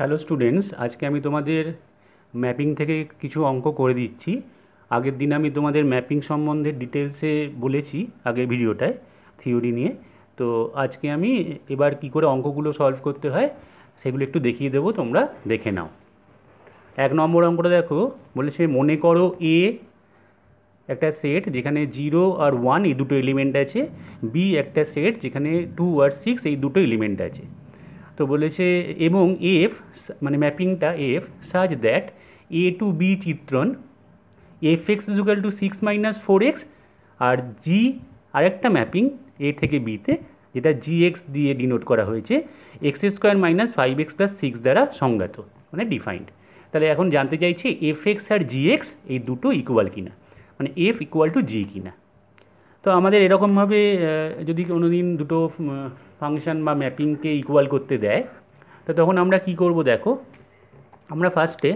Hello students, আজকে আমি তোমাদের ম্যাপিং থেকে কিছু অঙ্ক করে দিচ্ছি। আগের দিন আমি তোমাদের ম্যাপিং সম্বন্ধে ডিটেলসে বলেছি আগের ভিডিওটায় থিওরি নিয়ে। তো আজকে আমি এবার কি করে অঙ্কগুলো সলভ করতে হয় সেগুলো একটু দেখিয়ে দেবো, তোমরা দেখে নাও। 1 নম্বর অঙ্কটা দেখো, বলেছে মনে করো এ একটা সেট যেখানে 0 আর 1 এই দুটো এলিমেন্ট আছে, বি একটা সেট যেখানে 2 আর 6 এই দুটো এলিমেন্ট আছে। তো বলেছে এবং এফ মানে ম্যাপিংটা F such that A to B চিত্রণ F X equal to 6 - 4x, আর জি আরেকটা ম্যাপিং এ থেকে বিতে যেটা জি এক্স দিয়ে ডিনোট করা হয়েছে x² - 5x + 6 দ্বারা সংজ্ঞাত, মানে ডিফাইন্ড। তাহলে এখন জানতে চাইছি এফ এক্স আর জি এক্স এই দুটো ইকুয়াল কিনা, মানে এফ ইকুয়াল টু জি কিনা। তো আমাদের এরকমভাবে যদি কোনো দিন দুটো ফাংশন বা ম্যাপিংকে ইকুয়াল করতে দেয়, তো তখন আমরা কি করব দেখো। আমরা ফার্স্টে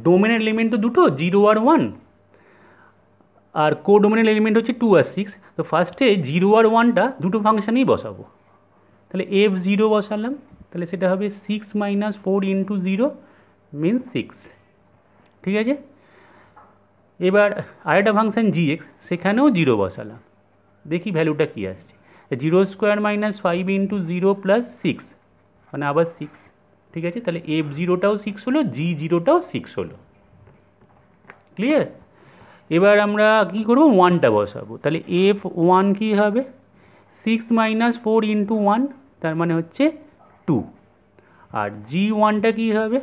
ডোমেনের এলিমেন্ট তো দুটো 0 আর 1, আর কোডোমেনের এলিমেন্ট হচ্ছে 2 আর 6। তো ফার্স্টে 0 আর 1টা দুটো ফাংশানেই বসাবো। তাহলে f0 বসালাম, তাহলে সেটা হবে 6 - 4 × 0 মিনস 6। ঠিক আছে, এবার আরেকটা ফাংশান gx, সেখানেও 0 বসালাম, দেখি ভ্যালুটা কী আসছে। 0² - 5 × 0 + 6 মানে আবার 6। ঠিক আছে, তাহলে f0টাও 6 হলো, g0টাও 6 হলো। ক্লিয়ার? এবার আমরা কি করব, 1টা বসাবো। তাহলে f1 কি হবে, 6 - 4 × 1 তার মানে হচ্ছে 2। আর g1টা কি হবে,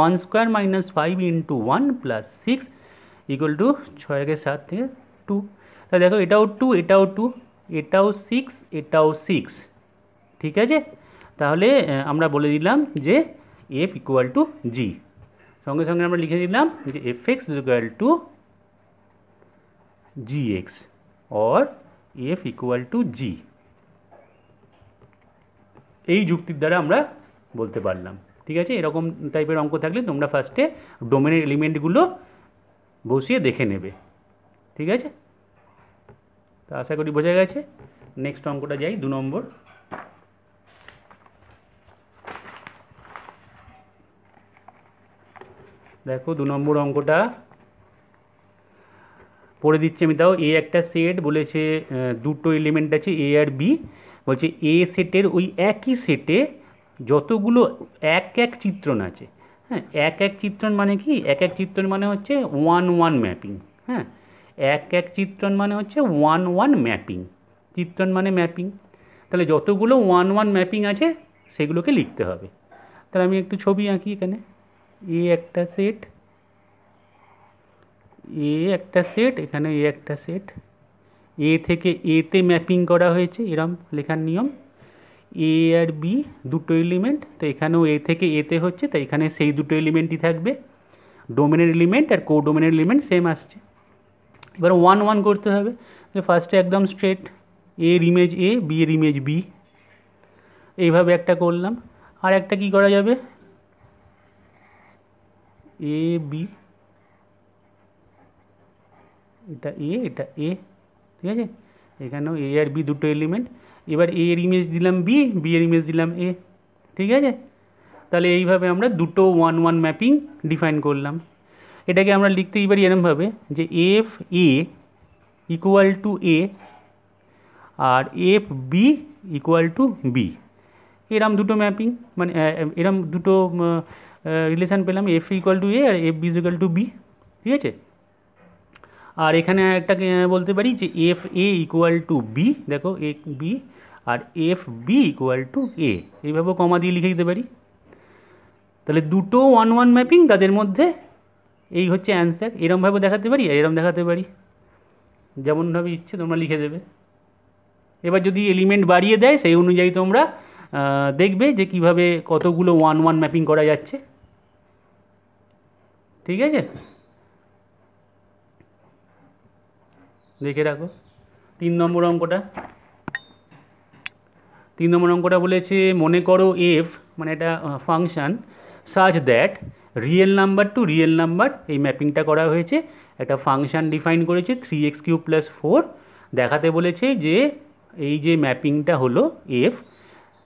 1² - 5 × 1 + 6 ইকুয়াল টু 6 × 7 থেকে 2। তাহলে দেখো এটাও 2, এটাও 2, এটাও 6, এটাও 6। ঠিক আছে, তাহলে আমরা বলে দিলাম যে এফ ইকুয়াল টু জি। সঙ্গে সঙ্গে আমরা লিখে দিলাম যে F X equal to G X or F equal to G. এই যুক্তির দ্বারা আমরা বলতে পারলাম। ঠিক আছে, এরকম টাইপের অঙ্ক থাকলে তোমরা ফার্স্টে ডোমেনের এলিমেন্টগুলো বসিয়ে দেখে নেবে। ঠিক আছে, তো আশা করি বোঝা গেছে। নেক্সট অঙ্কটা যাই, 2 নম্বর। দেখো 2 নম্বর অঙ্কটা পড়ে দিচ্ছি আমি, তাও এ একটা সেট বলেছে, দুটো এলিমেন্ট আছে এ আর বি। বলছে এ সেটের ওই একই সেটে যতগুলো এক এক চিত্রণ আছে। হ্যাঁ, এক এক চিত্রণ মানে কি, এক এক চিত্রণ মানে হচ্ছে 1 - 1 ম্যাপিং। হ্যাঁ, এক এক চিত্রণ মানে হচ্ছে 1 - 1 ম্যাপিং। চিত্রণ মানে ম্যাপিং, তাহলে যতগুলো 1 - 1 ম্যাপিং আছে সেগুলোকে লিখতে হবে। তাহলে আমি একটু ছবি আঁকি এখানে। এ একটা সেট, এ একটা সেট, এখানে এ একটা সেট, এ থেকে এতে ম্যাপিং করা হয়েছে, এরম লেখার নিয়ম। এ আর বি দুটো এলিমেন্ট, তো এখানেও এ থেকে এতে হচ্ছে, তাই এখানে সেই দুটো এলিমেন্টই থাকবে। ডোমেনের এলিমেন্ট আর কোডোমেনের এলিমেন্ট সেম আসছে। এবার 1 - 1 করতে হবে। ফার্স্টে একদম স্ট্রেট, এর ইমেজ এ, বি এর ইমেজ বি, এইভাবে একটা করলাম। আর একটা কি করা যাবে, এ বি, এটা এ, এটা এ। ঠিক আছে, এখানেও এ আর বি দুটো এলিমেন্ট। এবার এ এর ইমেজ দিলাম বি, বি এর ইমেজ দিলাম এ। ঠিক আছে, তাহলে এইভাবে আমরা দুটো 1 - 1 ম্যাপিং ডিফাইন করলাম। এটাকে আমরা লিখতেই পারি এরমভাবে যে F A equal to A আর F B equal to B. এরম দুটো ম্যাপিং, মানে এরম দুটো রিলেশান পেলাম, এফ ইকুয়াল টু এ আর F B equal to B. ঠিক আছে, আর এখানে একটা বলতে পারি যে F A equal to B, দেখো এ বি, আর F B equal to A, এইভাবে কমা দিয়ে লিখে দিতে পারি। তাহলে দুটো 1 - 1 ম্যাপিং, তাদের মধ্যে এই হচ্ছে অ্যান্সার। এরমভাবে দেখাতে পারি আর এরম দেখাতে পারি, যেমনভাবে ইচ্ছে তোমরা লিখে দেবে। এবার যদি এলিমেন্ট বাড়িয়ে দেয় সেই অনুযায়ী তোমরা দেখবে যে কিভাবে কতগুলো 1 - 1 ম্যাপিং করা যাচ্ছে। ঠিক আছে, দেখে রাখো। 3 নম্বর অঙ্কটা, 3 নম্বর অঙ্কটা বলেছে মনে করো এফ মানে এটা function such that real number two real number, এই ম্যাপিংটা করা হয়েছে। একটা ফাংশান ডিফাইন করেছে 3x³ + 4, দেখাতে বলেছে যে এই যে ম্যাপিংটা হলো এফ,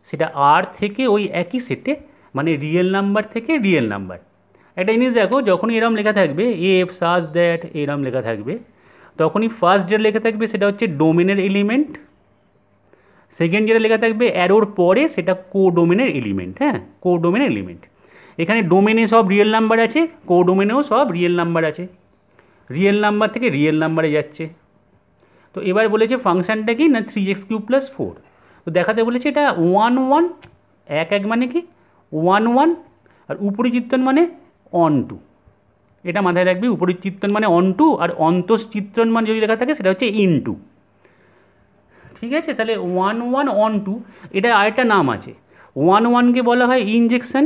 সেটা আর থেকে ওই একই সেটে মানে রিয়েল নাম্বার থেকে রিয়েল নাম্বার। একটা জিনিস দেখো, যখনই এরম লেখা থাকবে এফ সাজ দ্যাট এরম লেখা থাকবে, তখনই ফার্স্ট যেটা লেখা থাকবে সেটা হচ্ছে ডোমেনের এলিমেন্ট, সেকেন্ড যেটা লেখা থাকবে অ্যারোর পরে সেটা কোডোমেনের এলিমেন্ট। হ্যাঁ, কোডোমেনের এলিমেন্ট। এখানে ডোমেনে সব রিয়েল নাম্বার আছে, কোডোমেনেও সব রিয়েল নাম্বার আছে, রিয়েল নাম্বার থেকে রিয়েল নাম্বারে যাচ্ছে। তো এবার বলেছে ফাংশানটা কি না 3x³ + 4। তো দেখাতে বলেছে এটা 1 1, 1 1 মানে কি 1 1, আর উপরি চিত্রণ মানে অন টু। এটা মাথায় রাখবি, উপরি চিত্রণ মানে অন টু, আর অন্তঃচিত্রণ মানে যদি লেখা থাকে সেটা হচ্ছে ইনটু। ঠিক আছে, তাহলে 1 1 অন টু, এটা আরেকটা নাম আছে। 1 1কে বলা হয় ইনজেকশন,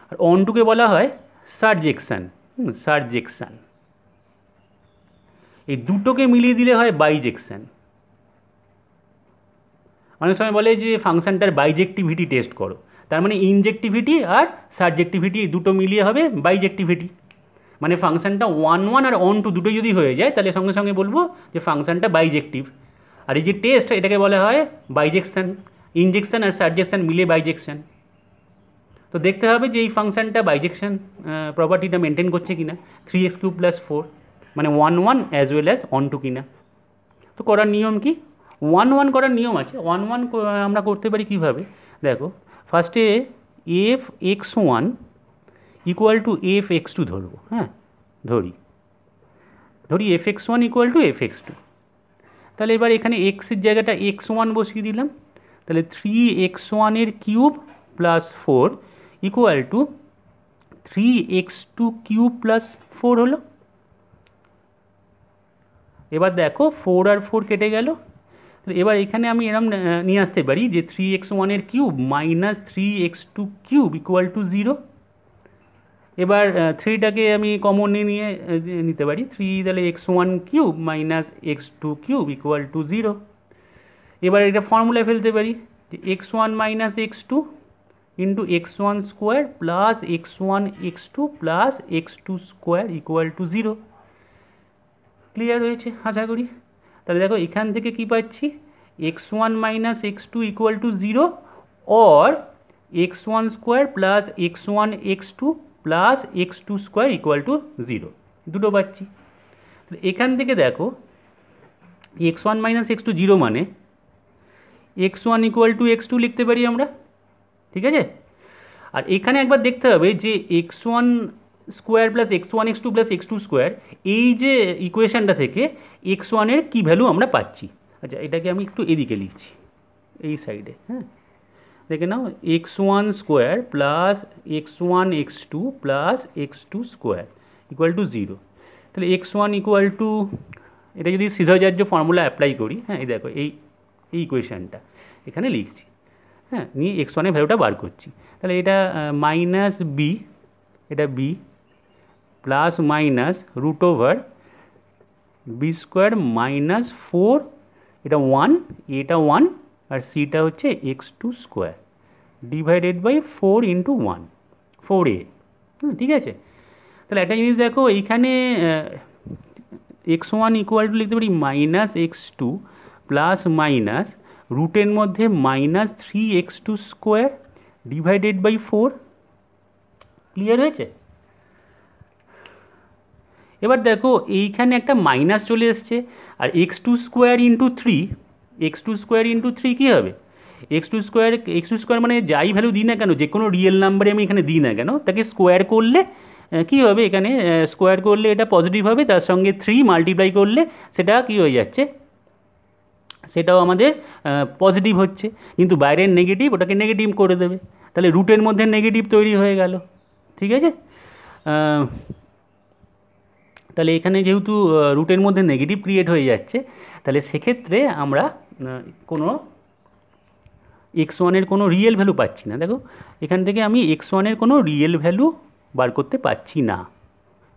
আর অন টুকে বলা হয় সারজেকশন। সারজেকশন, এই দুটোকে মিলিয়ে দিলে হয় বাইজেকশন। অনেক সময় বলে যে ফাংশনটার বাইজেক্টিভিটি টেস্ট করো, তার মানে ইনজেক্টিভিটি আর সাবজেক্টিভিটি দুটো মিলিয়ে হবে বাইজেক্টিভিটি। মানে ফাংশনটা 1 1 আর অন টু দুটোই যদি হয়ে যায় তাহলে সঙ্গে সঙ্গে বলবো যে ফাংশনটা বাইজেক্টিভ। আর এই যে টেস্ট এটাকে বলা হয় বাইজেকশন, ইনজেকশন আর সাবজেকশন মিলিয়ে বাইজেকশন। তো দেখতে হবে যে এই ফাংশনটা বাইজেকশন প্রপার্টিটা মেনটেন করছে কিনা 3x³ + 4, মানে 1 1 as well as onto কিনা। তো করার নিয়ম কি, 1 1 করার নিয়ম আছে। 1 1 আমরা করতে পারি কীভাবে দেখো, ফার্স্টে f(x1) = f(x2) ধরবো। হ্যাঁ, ধরি f(x1) = f(x2). তাহলে এবার এখানে এক্সের জায়গাটা x1 বসিয়ে দিলাম, তাহলে 3x1³ + 4 = 3x2³ + 4 হলো। এবার দেখো 4 আর 4 কেটে গেল। এবার এখানে আমি এরম নিয়ে আসতে পারি যে 3x1³ - 3x2³ = 0। এবার 3টাকে আমি কমন নিয়ে নিতে পারি, 3 তাহলে x1³ - x2³ = 0। এবার এটা ফর্মুলায় ফেলতে পারি যে x1 - x2 × x1² + x1 x2 + x2² = 0। Clear হয়েছে আশা করি। তাহলে দেখো এখান থেকে কি পাচ্ছি, x1 - x2 = 0 or x1² + x1 x2 + x2² = 0, দুটো পাচ্ছি। এখান থেকে দেখো x1 - x2 0 মানে x1 = x2 লিখতে পারি আমরা। ঠিক আছে, আর এখানে একবার দেখতে হবে যে x1² + x1 x2 + x2² এই যে ইকুয়েশানটা থেকে x1 এর কী ভ্যালু আমরা পাচ্ছি। আচ্ছা, এটাকে আমি একটু এদিকে লিখছি, এই সাইডে। হ্যাঁ, দেখে নাও x1² + x1 x2 + x2² = 0। তাহলে x1 = এটা যদি সিদ্ধার্য ফর্মুলা অ্যাপ্লাই করি, হ্যাঁ এই দেখো এই ইকুয়েশানটা এখানে লিখছি। হ্যাঁ, নিয়ে x1 এর ভ্যালুটা বার করছি। তাহলে এটা -b, এটা b ± √b² - 4, এটা 1, এটা 1, আর সিটা হচ্ছে x2² / 4 × 1, 4a। ঠিক আছে, তাহলে একটা জিনিস দেখো এইখানে x1 = লিখতে পারি -x2 ± রুটের মধ্যে -3x2² / 4। ক্লিয়ার হয়েছে? এবার দেখো এইখানে একটা মাইনাস চলে এসছে, আর x2² × 3, x2² × 3 কী হবে, x2² মানে যাই ভ্যালু দিই না কেন, যে কোনো রিয়েল নাম্বারে আমি এখানে দিই না কেন, তাকে স্কোয়ার করলে কী হবে, এখানে স্কোয়ার করলে এটা পজিটিভ হবে, তার সঙ্গে 3 মাল্টিপ্লাই করলে সেটা কী হয়ে যাচ্ছে, সেটাও আমাদের পজিটিভ হচ্ছে, কিন্তু বাইরের নেগেটিভ ওটাকে নেগেটিভ করে দেবে, তাহলে রুটের মধ্যে নেগেটিভ তৈরি হয়ে গেল। ঠিক আছে, তাহলে এখানে যেহেতু রুটের মধ্যে নেগেটিভ ক্রিয়েট হয়ে যাচ্ছে, তাহলে সেক্ষেত্রে আমরা কোনো x1 এর কোনো রিয়েল ভ্যালু পাচ্ছি না। দেখো এখান থেকে আমি x1 এর কোনো রিয়েল ভ্যালু বার করতে পারছি না।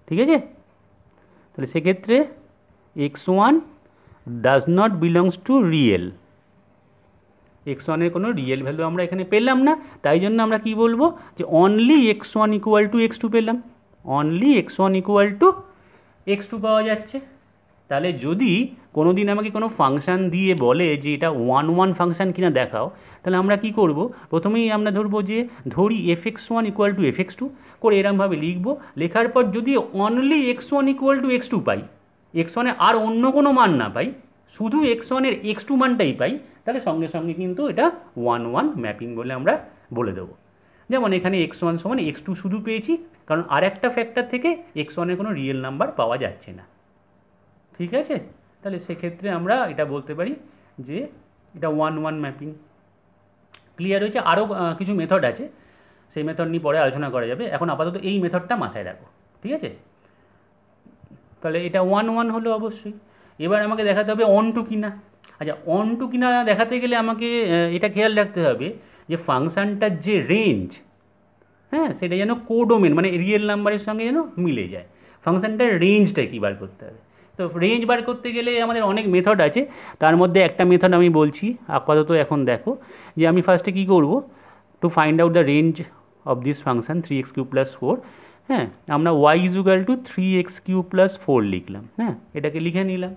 ঠিক আছে, তাহলে সেক্ষেত্রে x1 does not belongs to real, x1 এর কোনো রিয়েল ভ্যালু আমরা এখানে পেলাম না, তাই জন্য আমরা কি বলবো যে অনলি x1 = x2 পেলাম, অনলি x1 = x2 পাওয়া যাচ্ছে। তাহলে যদি কোনো দিন আমাকে কোনো ফাংশান দিয়ে বলে যে এটা 1 1 ফাংশান কিনা দেখাও, তাহলে আমরা কি করব, প্রথমেই আমরা ধরবো যে ধরি f(x1) = f(x2) করে এরমভাবে লিখব। লেখার পর যদি অনলি x1 = x2 পাই, x1 আর অন্য কোনো মান না পাই, শুধু x1 এর x2 মানটাই পাই, তাহলে সঙ্গে সঙ্গে কিন্তু এটা 1 1 ম্যাপিং বলে আমরা বলে দেবো। যেমন এখানে x1 = x2 শুধু পেয়েছি, কারণ আর একটা ফ্যাক্টর থেকে x1 এর কোনো রিয়েল নাম্বার পাওয়া যাচ্ছে না। ঠিক আছে, তাহলে সেক্ষেত্রে আমরা এটা বলতে পারি যে এটা 1 1 ম্যাপিং। ক্লিয়ার হয়েছে? আরও কিছু মেথড আছে, সেই মেথড নিয়ে পরে আলোচনা করা যাবে, এখন আপাতত এই মেথডটা মাথায় রাখো। ঠিক আছে, তাহলে এটা 1 1 হলো অবশ্যই। এবার আমাকে দেখাতে হবে অন টু কিনা। আচ্ছা, অন টু কিনা দেখাতে গেলে আমাকে এটা খেয়াল রাখতে হবে যে ফাংশানটার যে রেঞ্জ, হ্যাঁ, সেটা যেন কোডোমেন মানে রিয়েল নাম্বারের সঙ্গে যেন মিলে যায়। ফাংশানটার রেঞ্জটা কী বার করতে হবে। তো রেঞ্জ বার করতে গেলে আমাদের অনেক মেথড আছে, তার মধ্যে একটা মেথড আমি বলছি আপাতত। এখন দেখো যে আমি ফার্স্টে কী করব, to find out the range of this function 3x³ + 4, হ্যাঁ, আমরা y = 3x³ + 4 লিখলাম। হ্যাঁ, এটাকে লিখে নিলাম,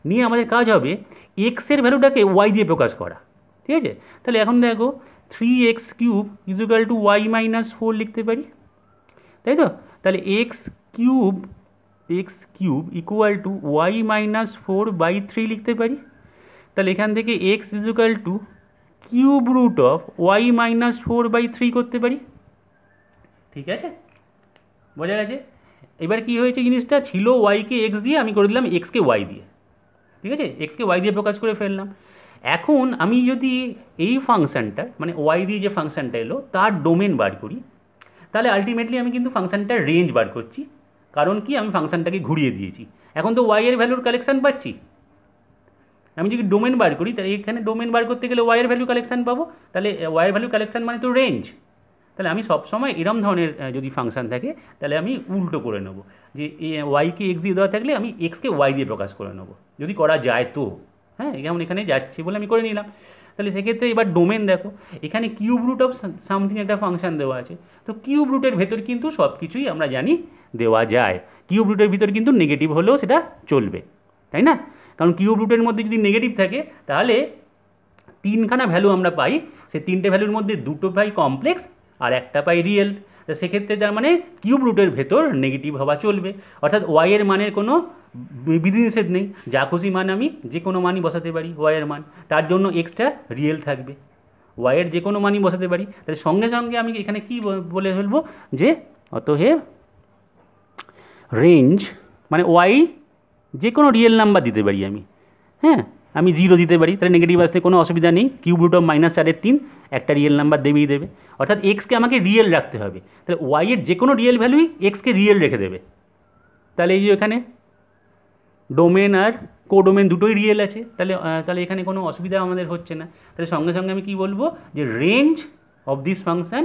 নিয়ে আমাদের কাজ হবে এক্সের ভ্যালুটাকে y দিয়ে প্রকাশ করা। ঠিক আছে, তাহলে এখন দেখো 3x³ = y - 4 লিখতে পারি, তাই তো? তাহলে x³ = y - 4/3 লিখতে পারি। তাহলে এখান থেকে x = √y - 4/3 করতে পারি। ঠিক আছে, বোঝা গেছে? এবার কি হয়েছে, জিনিসটা ছিল y-কে x দিয়ে, আমি করে দিলাম x-কে y দিয়ে। ঠিক আছে, x-কে y দিয়ে প্রকাশ করে ফেললাম। এখন আমি যদি এই ফাংশানটা মানে y দিয়ে যে ফাংশানটা এলো তার ডোমেন বার করি, তাহলে আলটিমেটলি আমি কিন্তু ফাংশানটার রেঞ্জ বার করছি। কারণ কি, আমি ফাংশানটাকে ঘুরিয়ে দিয়েছি, এখন তো y এর ভ্যালুর কালেকশান পাচ্ছি। আমি যদি ডোমেন বার করি, তাহলে এখানে ডোমেন বার করতে গেলে y এর ভ্যালু কালেকশান পাবো, তাহলে y এর ভ্যালু কালেকশান মানে তো রেঞ্জ। তাহলে আমি সবসময় এরম ধরনের যদি ফাংশান থাকে, তাহলে আমি উল্টো করে নেব, যে y-কে x দিয়ে দেওয়া থাকলে আমি x-কে y দিয়ে প্রকাশ করে নেব, যদি করা যায় তো। হ্যাঁ, যেমন এখানে যাচ্ছে বলে আমি করে নিলাম। তাহলে সেক্ষেত্রে এবার ডোমেন দেখো, এখানে কিউব√ সামথিং একটা ফাংশান দেওয়া আছে। তো কিউব√ ভেতর কিন্তু সব কিছুই আমরা জানি দেওয়া যায়। কিউব√ ভিতর কিন্তু নেগেটিভ হলেও সেটা চলবে, তাই না? কারণ কিউব√ মধ্যে যদি নেগেটিভ থাকে, তাহলে 3খানা ভ্যালু আমরা পাই, সেই 3টে ভ্যালুর মধ্যে 2টো পাই কমপ্লেক্স আর একটা পাই রিয়েল। তো সেক্ষেত্রে তার মানে কিউব√ ভেতর নেগেটিভ হওয়া চলবে, অর্থাৎ y এর মানের কোনো বিধিনিষেধ নেই, যা খুশি মান আমি যে কোনো মানই বসাতে পারি y এর মান, তার জন্য এক্সটা রিয়েল থাকবে। y এর যে কোনো মানই বসাতে পারি, তাহলে সঙ্গে সঙ্গে আমি এখানে কি বলে ফেলবো, যে অতএব রেঞ্জ মানে y যে কোনো রিয়েল নাম্বার দিতে পারি আমি। হ্যাঁ, আমি 0 দিতে পারি, তাহলে নেগেটিভ আসতে কোনো অসুবিধা নেই। কিউব√ -4/3 একটা রিয়েল নাম্বার দেবেই দেবে, অর্থাৎ এক্সকে আমাকে রিয়েল রাখতে হবে। তাহলে y এর যে কোনো রিয়েল ভ্যালুই এক্সকে রিয়েল রেখে দেবে। তাহলে এই যে এখানে ডোমেন আর কোডোমেন দুটোই রিয়েল আছে, তাহলে এখানে কোনো অসুবিধা আমাদের হচ্ছে না। তাহলে সঙ্গে সঙ্গে আমি কি বলবো, যে range of this function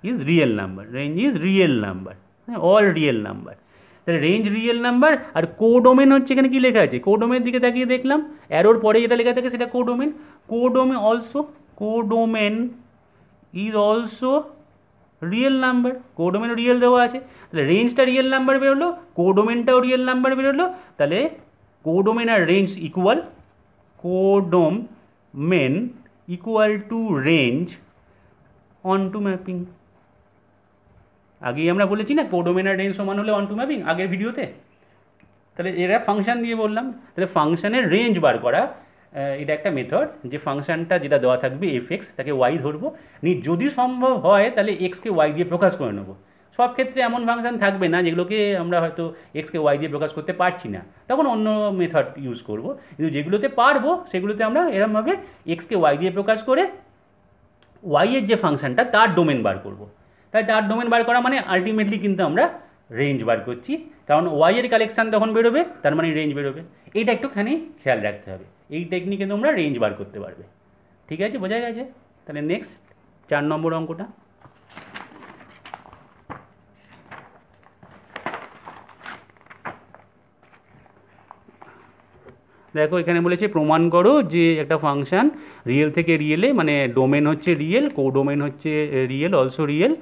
is real number, range is real number, হ্যাঁ, অল রিয়েল নাম্বার। তাহলে রেঞ্জ রিয়েল নাম্বার, আর কোডোমেন হচ্ছে এখানে কি লেখা আছে, কোডোমেনের দিকে তাকিয়ে দেখলাম অ্যারোর পরে যেটা লেখা থাকে সেটা codomain. Codomain is also real number, codomain real দেওয়া আছে। তাহলে রেঞ্জটা রিয়েল নাম্বার বেরোলো, কোডোমেনটাও রিয়েল নাম্বার বেরোলো, তাহলে কোডোমেন আর range equal, codomain = range onto mapping. আগেই আমরা বলেছি না, কোডোমেন আর রেঞ্জ সমান হলে অন টু ম্যাপিং, আগের ভিডিওতে। তাহলে এরা ফাংশান দিয়ে বললাম, তাহলে ফাংশানের রেঞ্জ বার করা, এটা একটা মেথড, যে ফাংশানটা যেটা দেওয়া থাকবে f(x) তাকে y ধরবো, যদি সম্ভব হয় তাহলে x-কে y দিয়ে প্রকাশ করে নেবো। সব ক্ষেত্রে এমন ফাংশান থাকবে না যেগুলোকে আমরা হয়তো x-কে y দিয়ে প্রকাশ করতে পারছি না, তখন অন্য মেথড ইউজ করব। কিন্তু যেগুলোতে পারবো সেগুলোতে আমরা এরমভাবে x-কে y দিয়ে প্রকাশ করে y এর যে ফাংশানটা তার ডোমেন বার করব। তাই তার ডোমেন বার করা মানে আলটিমেটলি কিন্তু আমরা রেঞ্জ বার করছি, কারণ y এর কালেকশান তখন বেরোবে, তার মানে রেঞ্জ বেরোবে। এইটা একটুখানি খেয়াল রাখতে হবে, এই টেকনিকে তোমরা রেঞ্জ বার করতে পারবে। ঠিক আছে, বোঝা গেছে? তাহলে নেক্সট 4 নম্বর অঙ্কটা। দেখো এখানে বলেছে প্রমাণ করো যে একটা ফাংশান রিয়েল থেকে রিয়েলে, মানে ডোমেন হচ্ছে রিয়েল, কোডোমেন হচ্ছে real, also real,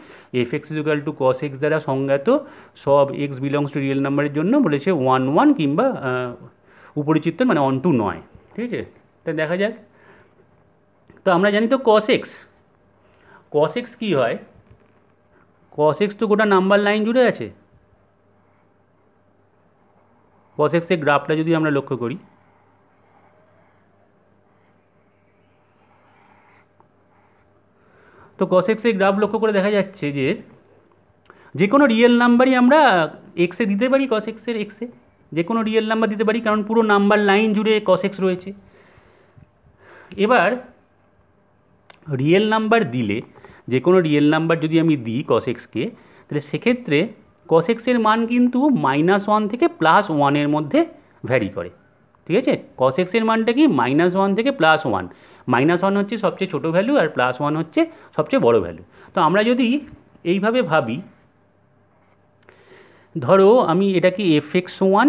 f(x) = cos x দ্বারা সংজ্ঞাত সব x বিলংস টু রিয়েল নাম্বারের জন্য বলেছে 1 1 কিংবা উপরিচিত্র মানে অন টু নয়। ঠিক আছে, তা দেখা যাক। তো আমরা জানি তো কস এক্স কী হয়, কস এক্স তো গোটা নাম্বার লাইন জুড়ে আছে। কস এক্সের গ্রাফটা যদি আমরা লক্ষ্য করি, তো কস এক্সের গ্রাফ লক্ষ্য করে দেখা যাচ্ছে যে কোনো রিয়েল নাম্বারই আমরা এক্সে দিতে পারি, কস এক্সের এক্সে যে কোনো রিয়েল নাম্বার দিতে পারি, কারণ পুরো নাম্বার লাইন জুড়ে কস এক্স রয়েছে। এবার রিয়েল নাম্বার দিলে, যে কোনো রিয়েল নাম্বার যদি আমি দিই কস এক্সকে, তাহলে সেক্ষেত্রে কস এক্সের মান কিন্তু -1 থেকে +1 মধ্যে ভ্যারি করে। ঠিক আছে, কস এক্সের মানটা কি -1 থেকে +1, -1 হচ্ছে সবচেয়ে ছোটো ভ্যালু আর +1 হচ্ছে সবচেয়ে বড় ভ্যালু। তো আমরা যদি এইভাবে ভাবি, ধরো আমি এটাকে f(x1)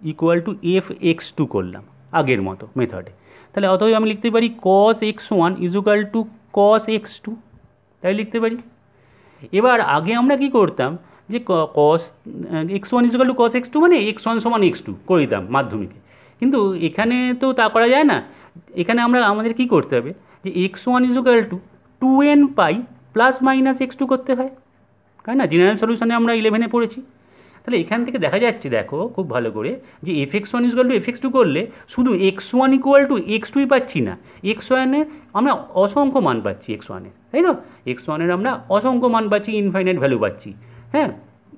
= f(x2) করলাম আগের মতো মেথডে, তাহলে অতএব আমি লিখতে পারি cos x1 = cos x2, তাই লিখতে পারি। এবার আগে আমরা কি করতাম, যে cos x1 = cos x2 মানে x1 = x2 করে দিতাম মাধ্যমিকে, কিন্তু এখানে তো তা করা যায় না। এখানে আমাদের কি করতে হবে, যে x1 = 2nπ ± x2 করতে হয়, তাই না? জেনারেল সলিউশনে আমরা 11-এ পড়েছি। তাহলে এখান থেকে দেখা যাচ্ছে, দেখো খুব ভালো করে, যে f(x1 = f(x2) করলে শুধু x1 = x2 পাচ্ছি না, x1-এর আমরা অসংখ্য মান পাচ্ছি, x1-এর, তাই তো? x1-এর আমরা অসংখ্য মান পাচ্ছি, ইনফাইনাইট ভ্যালু পাচ্ছি, হ্যাঁ,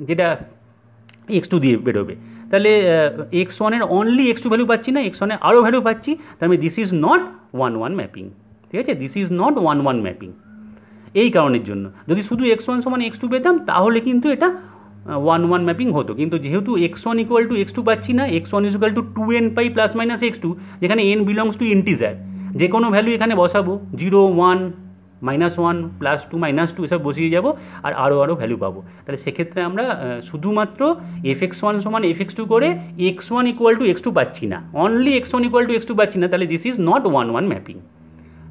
যেটা x2 দিয়ে বেরোবে। তাহলে x1-এর অনলি x2 ভ্যালু পাচ্ছি না, x1-এর আরও ভ্যালু পাচ্ছি, তার মানে দিস ইজ নট 1-1 ম্যাপিং। ঠিক আছে, দিস ইজ নট 1-1 ম্যাপিং। এই কারণের জন্য যদি শুধু x1 = x2 পেতাম তাহলে কিন্তু এটা 1-1 ম্যাপিং হতো, কিন্তু যেহেতু x1 = x2 পাচ্ছি না, x1 = 2nπ ± x2, যেখানে n বিলংস টু ইন্টিজার, যে কোনো ভ্যালু এখানে বসাবো, 0, 1, -1, +2, -2 এসব বসিয়ে যাব, আর আরও ভ্যালু পাবো। তাহলে সেক্ষেত্রে আমরা শুধুমাত্র f(x1 = f(x2) করে x1 = x2 পাচ্ছি না, অনলি x1 = x2 পাচ্ছি না, তাহলে দিস ইজ নট 1-1 ম্যাপিং।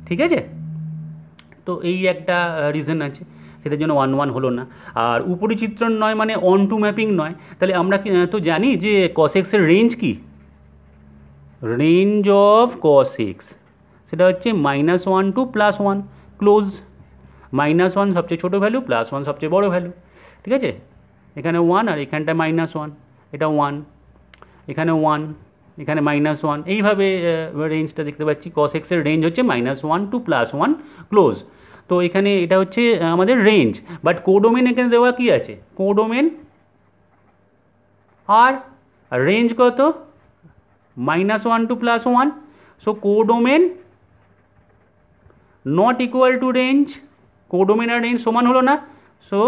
ঠিক আছে, তো এই একটা রিজন আছে, সেটার জন্য 1-1 হলো না। আর উপরিচিত্রণ নয় মানে অন টু ম্যাপিং নয়। তাহলে আমরা তো জানি যে cos x এর রেঞ্জ কি, রেঞ্জ অফ cos x সেটা হচ্ছে -1 to +1, ক্লোজ। -1 সবচেয়ে ছোটো ভ্যালু, +1 সবচেয়ে বড় ভ্যালু। ঠিক আছে, এখানে 1 আর এখানটা -1, এটা 1, এখানে 1, এখানে -1, এইভাবে রেঞ্জটা দেখতে পাচ্ছি। cos x এর রেঞ্জ হচ্ছে -1 to +1, ক্লোজ। তো এখানে এটা হচ্ছে আমাদের রেঞ্জ, বাট কোডোমেন এখানে দেওয়া কি আছে, কোডোমেন আর রেঞ্জ কত, -1 to +1, so codomain not equal to range, codomain আর রেঞ্জ সমান হলো না, সো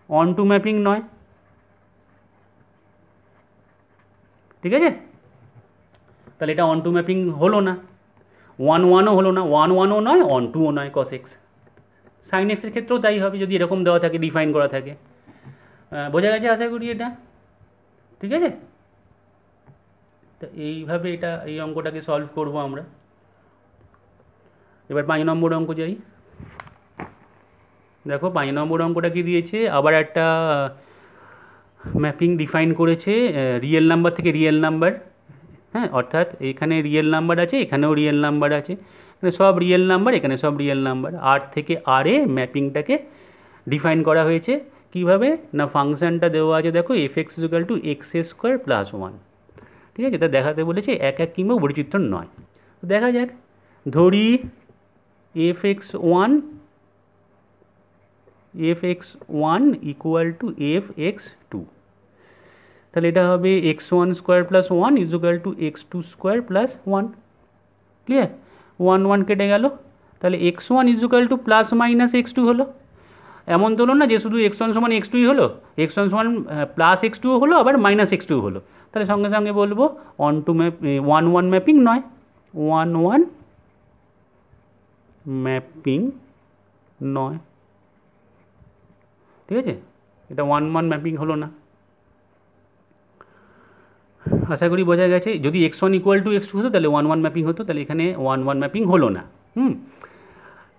অন টু ম্যাপিং নয়। ঠিক আছে, তাহলে এটা অন টু ম্যাপিং হলো না, 1-1ও হলো না, 1-1ও নয়, 1-2ও নয় cos x। sin x এর ক্ষেত্রেও তাই হবে যদি এরকম দেওয়া থাকে, ডিফাইন করা থাকে। বোঝা গেছে আশা করি এটা? ঠিক আছে, তো এইভাবে এই অঙ্কটাকে সলভ করব আমরা। এবার 5 নম্বর অঙ্ক যাই। দেখো 5 নম্বর অঙ্কটা কি দিয়েছে, আবার একটা ম্যাপিং ডিফাইন করেছে রিয়েল নাম্বার থেকে রিয়েল নাম্বার। হ্যাঁ, অর্থাৎ এখানে রিয়েল নাম্বার আছে, এখানেও রিয়েল নাম্বার আছে, এখানে সব রিয়েল নাম্বার, এখানে সব রিয়েল নাম্বার। আর থেকে আরে ম্যাপিংটাকে ডিফাইন করা হয়েছে কিভাবে না, ফাংশানটা দেওয়া আছে দেখো f(x) = x² + 1। ঠিক আছে, তা দেখাতে বলেছে 1-1 কিংবা উপরিচিত্র নয়। তো দেখা যাক, ধরি f(x1) = f(x2), তাহলে এটা হবে x1² + 1 = x2² + 1। ক্লিয়ার, 1-1 কেটে গেল, তাহলে x1 = ± x2 হলো। এমন তো হলো না যে শুধু x1 = x2ই হলো, x1 + x2 হলো, আবার -x2 হলো। তাহলে সঙ্গে সঙ্গে বলবো অন টু 1-1 ম্যাপিং নয়, 1-1 ম্যাপিং নয়। ঠিক আছে, এটা 1-1 ম্যাপিং হলো না। আশা করি বোঝা গেছে। যদি x1 = x2 হতো তাহলে 1-1 ম্যাপিং হতো, তাহলে এখানে 1-1 ম্যাপিং হলো না।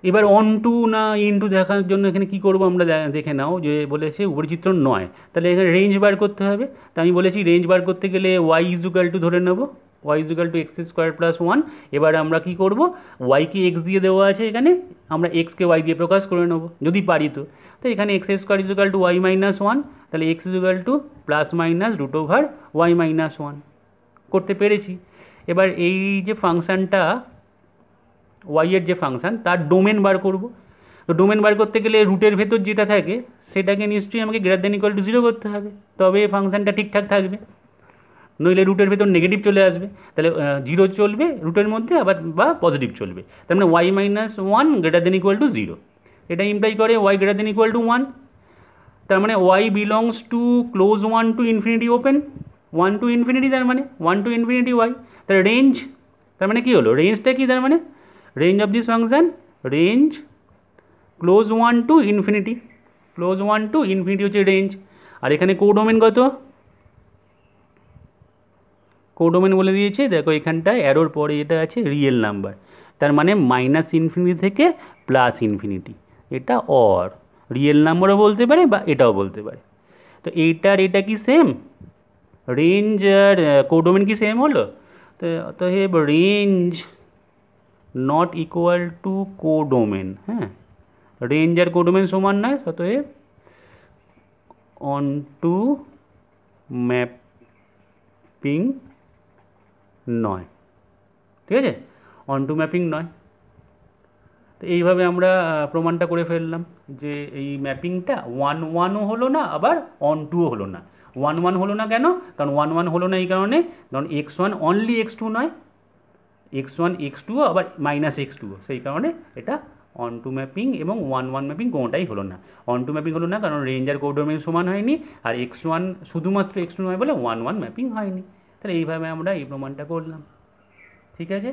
এবার অন টু না ইনটু দেখার জন্য এখানে কী করবো আমরা দেখে নাও, যে বলেছে উপরিচিত্র নয়, তাহলে এখানে রেঞ্জ বার করতে হবে। তা আমি বলেছি রেঞ্জ বার করতে গেলে ওয়াই ইজুকাল টু ধরে নেব, Y equal to X square plus one. এবার আমরা কী করব, ওয়াইকে এক্স দিয়ে দেওয়া আছে এখানে, আমরা এক্সকে ওয়াই দিয়ে প্রকাশ করে নেব যদি পারি। তো এখানে X square equal to Y minus one, তাহলে X equal to plus minus root over Y minus one করতে পেরেছি। এবার এই যে ফাংশানটা ওয়াইয়ের যে ফাংশান তার ডোমেন বার করব। তো ডোমেন বার করতে গেলে রুটের ভেতর যেটা থাকে সেটাকে নিশ্চয়ই আমাকে greater than equal to zero করতে হবে, তবে ফাংশানটা ঠিকঠাক থাকবে, নইলে রুটের ভেতর নেগেটিভ চলে আসবে। তাহলে জিরো চলবে রুটের মধ্যে, আবার বা পজিটিভ চলবে। তার মানে Y minus one greater than equal to zero, এটা ইমপ্লাই করে Y greater than equal to one. তার মানে Y belongs to close one to infinity open, one to infinity, তার মানে ওয়ান টু ইনফিনিটি ওয়াই। তার রেঞ্জ, তার মানে কী হলো, রেঞ্জটা কি, তার মানে range of this function, range close one to infinity, close one to infinity হচ্ছে রেঞ্জ। আর এখানে কোডোমেন কত, কোডোমেন বলে দিয়েছে, দেখো এখানটায় অ্যারোর পরে এটা আছে রিয়েল নাম্বার, তার মানে মাইনাস ইনফিনিটি থেকে প্লাস ইনফিনিটি, এটা অর রিয়েল নাম্বারও বলতে পারে বা এটাও বলতে পারে। তো এইটার এটা কি সেম, রেঞ্জ আর কোডোমেন কি সেম হলো, তো অতএব range not equal two codomain, হ্যাঁ, রেঞ্জ আর কোডোমেন সমান নয়, অতএব অন টু ম্যাপিং নয়, ঠিক আছে, অন টু ম্যাপিং নয়। তো এইভাবে আমরা প্রমাণটা করে ফেললাম যে এই ম্যাপিংটা ওয়ান ওয়ানও হলো না, আবার অন টুও হলো না। ওয়ান ওয়ান হলো না কেন, কারণ ওয়ান ওয়ান হলো না এই কারণে, কারণ X one only X two নয়, এক্স ওয়ান এক্স টুও আবার মাইনাস এক্স টুও, সেই কারণে এটা অন টু ম্যাপিং এবং ওয়ান ওয়ান ম্যাপিং কোনোটাই হলো না। অন টু ম্যাপিং হলো না কারণ রেঞ্জ আর কোডোমেন সমান হয়নি, আর এক্স ওয়ান শুধুমাত্র এক্স টু নয় বলে ওয়ান ওয়ান ম্যাপিং হয়নি। তাহলে এইভাবে আমরা এই প্রমাণটা করলাম, ঠিক আছে।